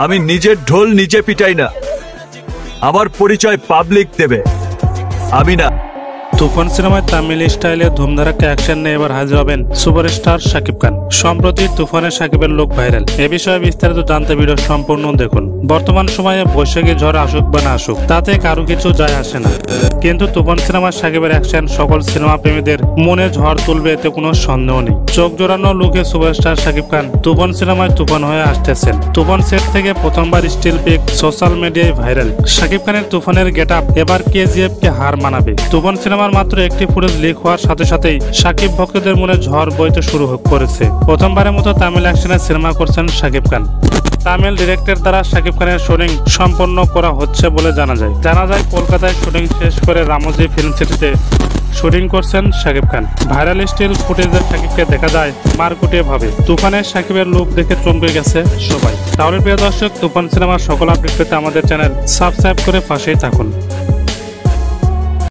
আমি নিজের ঢোল নিজে পিটাই না, আমার পরিচয় পাবলিক দেবে, আমি না। তুফান সিনেমায় তামিল স্টাইলে ধুমধারাক্কা অ্যাকশন নিয়ে এবার হাজির হবেন সুপারস্টার শাকিব খান। সম্প্রতি তুফানে শাকিবের লুক ভাইরাল। এ বিষয়ে বিস্তারিত জানতে ভিডিও সম্পূর্ণ দেখুন। বর্তমান সময়ে বৈশাখী ঝড় আসুক বা না আসুক তাতে কারো কিছু যায় আসে না, কিন্তু তুফান সিনেমার শাকিবের অ্যাকশন সকল সিনেমা প্রেমীদের মনে ঝড় তুলবে এতে কোনো সন্দেহ নেই। চোখ জোড়ানো লুকে সুপারস্টার শাকিব খান তুফান সিনেমায় তুফান হয়ে আসতেছেন। তুফান সেট থেকে প্রথমবার স্টিল পিক সোশ্যাল মিডিয়ায় ভাইরাল। শাকিব খানের তুফানের গেট আপ এবার কেজিএফ কে হার মানাবে। তুফান সিনেমার মাত্র একটি ফুটেজ লিক হওয়ার সাথে সাথেই শাকিব ভক্তদের মনে ঝড় বইতে শুরু করেছে। প্রথমবারের মতো তামিল অ্যাকশনের সিনেমা করছেন শাকিব খান। তামিল ডিরেক্টর দ্বারা শাকিব খানের শুটিং সম্পন্ন করা হচ্ছে বলে জানা যায়। কলকাতায় শুটিং শেষ করে রামোজি ফিল্ম সিটিতে শুটিং করছেন শাকিব খান। ভাইরাল স্টিল ফুটেজের শাকিবকে দেখা যায় মারকুটে ভাবে। তুফানের শাকিবের লুক দেখে চমকে গেছে সবাই। তাহলে প্রিয় দর্শক, তুফান সিনেমার সকল আপডেট পেতে আমাদের চ্যানেল সাবস্ক্রাইব করে পাশেই থাকুন।